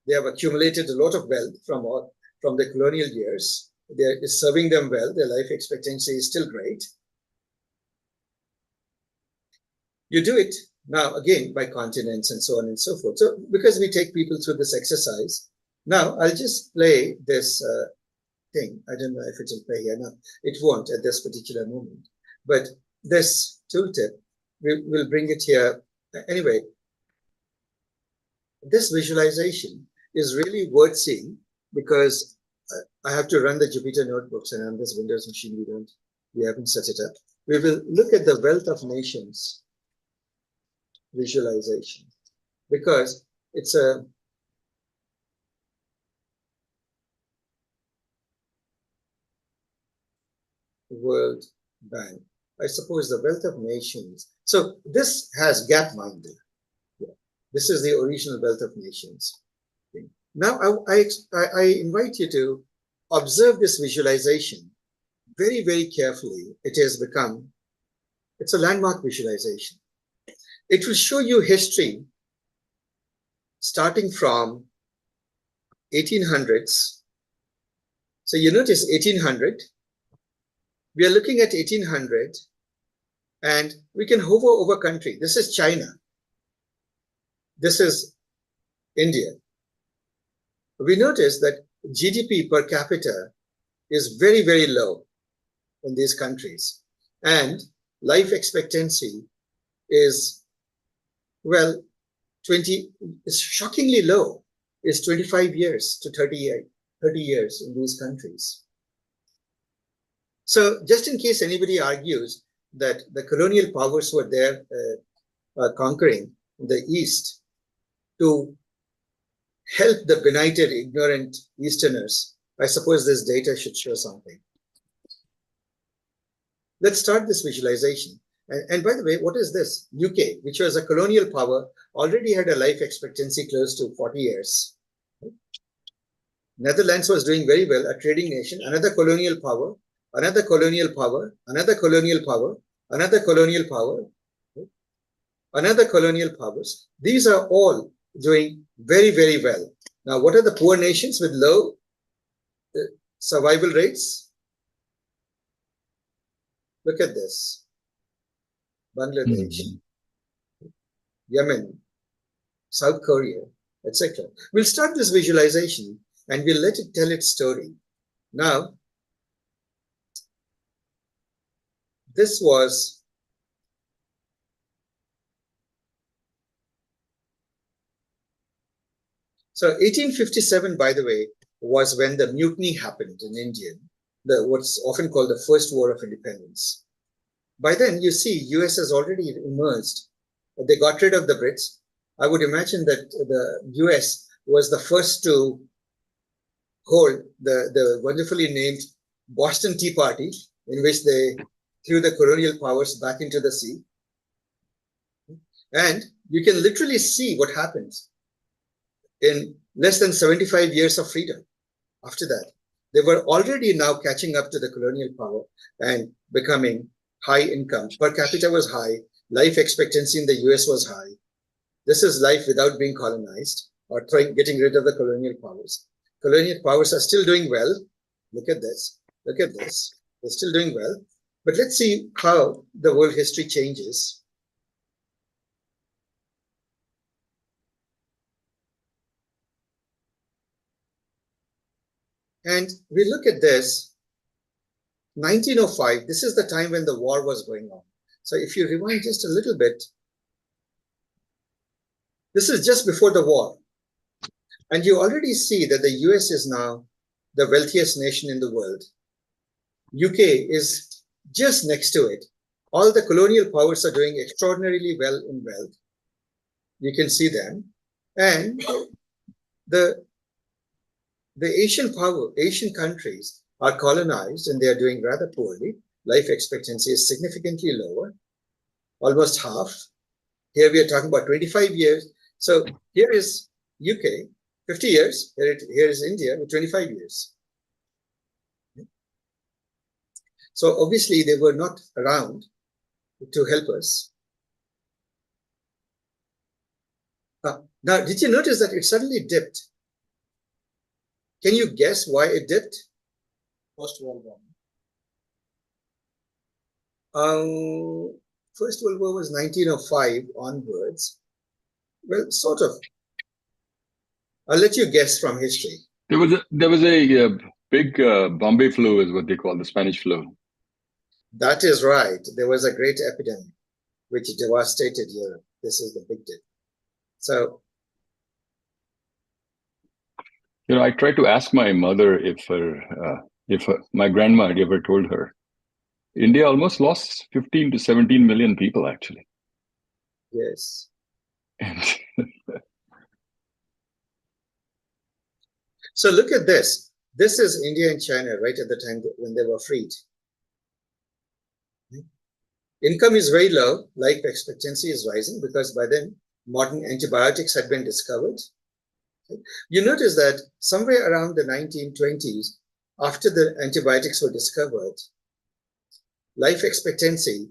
They have accumulated a lot of wealth from the colonial years. They're serving them well. Their life expectancy is still great. You do it now again by continents and so on and so forth. So because we take people through this exercise, now I'll just play this thing. I don't know if it will play here. No, it won't at this particular moment. But this tooltip, we'll bring it here. Anyway, this visualization is really worth seeing because I have to run the Jupyter notebooks, and on this Windows machine we haven't set it up. We will look at the wealth of nations visualization because it's a World Bank. I suppose the wealth of nations. So this has Gapminder. Yeah. This is the original wealth of nations. Okay. Now I invite you to observe this visualization very, very carefully. It's a landmark visualization. It will show you history starting from 1800s. So you notice 1800. We are looking at 1800 and we can hover over country. This is China. This is India. We notice that GDP per capita is very, very low in these countries. And life expectancy is, well, is shockingly low. is 25 years to 30 years in these countries. So just in case anybody argues that the colonial powers were there conquering the East to help the benighted, ignorant Easterners, I suppose this data should show something. Let's start this visualization. And by the way, what is this? UK, which was a colonial power, already had a life expectancy close to 40 years. Netherlands was doing very well, a trading nation, another colonial power, another colonial power, another colonial power, another colonial power, another colonial powers. These are all doing very, very well. Now, what are the poor nations with low survival rates? Look at this. Bangladesh, Yemen, South Korea, etc. We'll start this visualization and we'll let it tell its story. Now, this was so 1857, by the way, was when the mutiny happened in India, what's often called the First War of Independence. By then, you see, US has already emerged. They got rid of the Brits. I would imagine that the US was the first to hold the wonderfully named Boston Tea Party, in which they threw the colonial powers back into the sea. And you can literally see what happens in less than 75 years of freedom. After that, they were already now catching up to the colonial power and becoming high income. Per capita was high. Life expectancy in the US was high. This is life without being colonized or getting rid of the colonial powers. Colonial powers are still doing well. Look at this. Look at this. They're still doing well. But let's see how the world history changes. And we look at this, 1905, this is the time when the war was going on. So if you rewind just a little bit, this is just before the war. And you already see that the US is now the wealthiest nation in the world. UK is just next to it. All the colonial powers are doing extraordinarily well in wealth. You can see them. And the Asian countries are colonized and they are doing rather poorly. Life expectancy is significantly lower, almost half. Here we are talking about 25 years. So here is UK, 50 years. Here is India with 25 years. So obviously they were not around to help us. Now, did you notice that it suddenly dipped? Can you guess why it dipped? First World War. First World War was 1905 onwards. Well, sort of. I'll let you guess from history. There was a big Bombay flu, is what they call the Spanish flu. That is right. There was a great epidemic which devastated Europe. This is the big dip. So, I tried to ask my mother if my grandma had ever told her. India almost lost 15 to 17 million people, actually. yes. So look at this. This is India and China right at the time when they were freed. Income is very low. Life expectancy is rising because by then modern antibiotics had been discovered. You notice that somewhere around the 1920s, after the antibiotics were discovered, life expectancy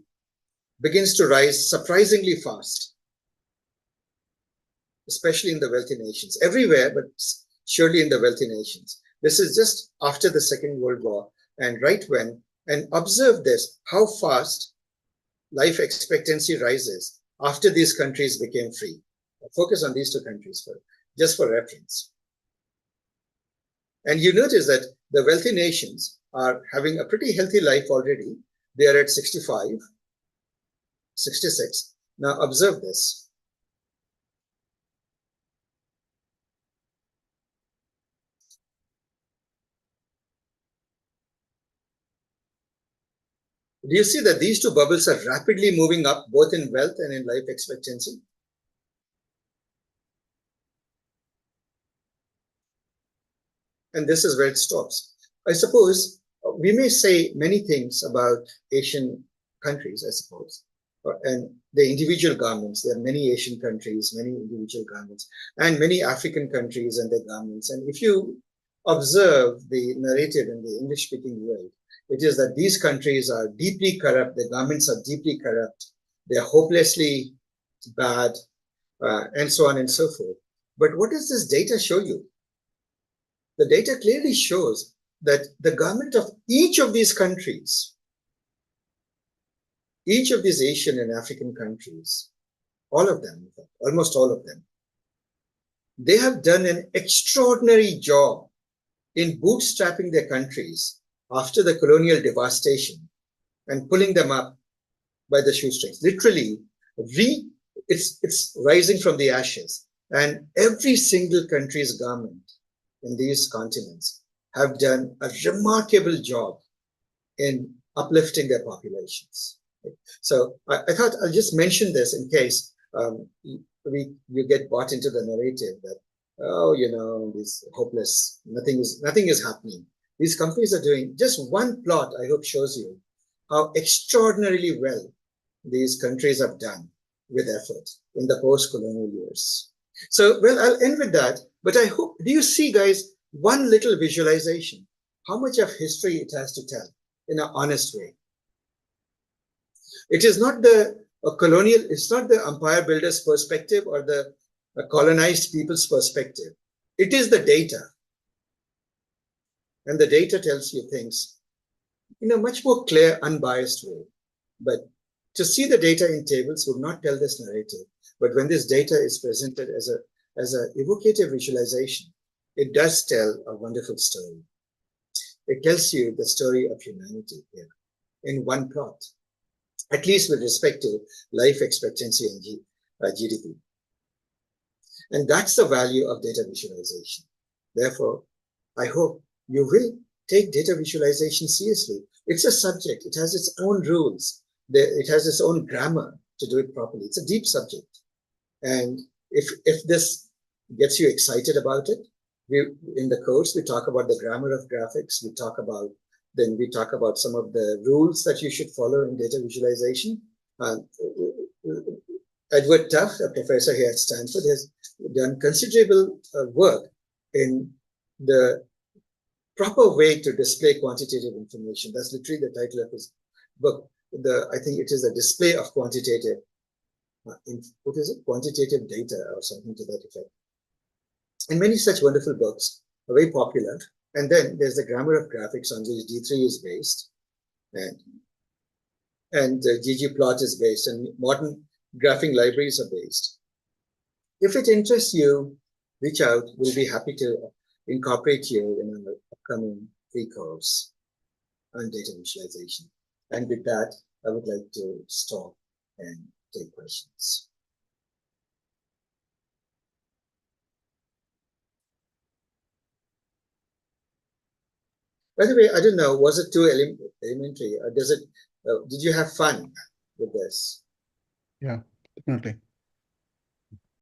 begins to rise surprisingly fast, especially in the wealthy nations. Everywhere, but surely in the wealthy nations. This is just after the Second World War and right when, and observe this, how fast life expectancy rises after these countries became free. I'll focus on these two countries just for reference. And you notice that the wealthy nations are having a pretty healthy life already. They are at 65, 66. Now observe this. Do you see that these two bubbles are rapidly moving up, both in wealth and in life expectancy? And this is where it stops. I suppose we may say many things about Asian countries, I suppose, and the individual governments. There are many Asian countries, many individual governments, and many African countries and their governments. And if you observe the narrative in the English-speaking world, it is that these countries are deeply corrupt, the governments are deeply corrupt, they're hopelessly bad, and so on and so forth. But what does this data show you? The data clearly shows that the government of each of these countries, each of these Asian and African countries, all of them, in fact, almost all of them, they have done an extraordinary job in bootstrapping their countries after the colonial devastation and pulling them up by the shoestrings. Literally, it's rising from the ashes. And every single country's government in these continents have done a remarkable job in uplifting their populations. So I thought I'll just mention this in case you get bought into the narrative that, oh, you know, this hopeless, nothing is happening. These companies are doing just one plot, I hope shows you how extraordinarily well these countries have done with effort in the post-colonial years. So, well, I'll end with that, but I hope, do you see, guys, one little visualization, how much of history it has to tell in an honest way. It is not the colonial, it's not the empire builder's perspective or the colonized people's perspective. It is the data. And the data tells you things in a much more clear, unbiased way. But to see the data in tables would not tell this narrative. But when this data is presented as an evocative visualization, it does tell a wonderful story. It tells you the story of humanity here in one plot, at least with respect to life expectancy and GDP. And that's the value of data visualization. Therefore, I hope you will take data visualization seriously. It's a subject. It has its own rules. It has its own grammar to do it properly. It's a deep subject. And if this gets you excited about it, in the course, we talk about the grammar of graphics. We talk about some of the rules that you should follow in data visualization. Edward Tufte, a professor here at Stanford, has done considerable work in the proper way to display quantitative information. That's literally the title of his book. I think it is a display of quantitative, quantitative data or something to that effect. And many such wonderful books are very popular. And then there's the grammar of graphics on which D3 is based, and ggplot is based, and modern graphing libraries are based. If it interests you, reach out. We'll be happy to incorporate you in an upcoming free course on data visualization. And with that, I would like to stop and take questions. By the way, I don't know, was it too elementary, or did you have fun with this? Yeah, definitely.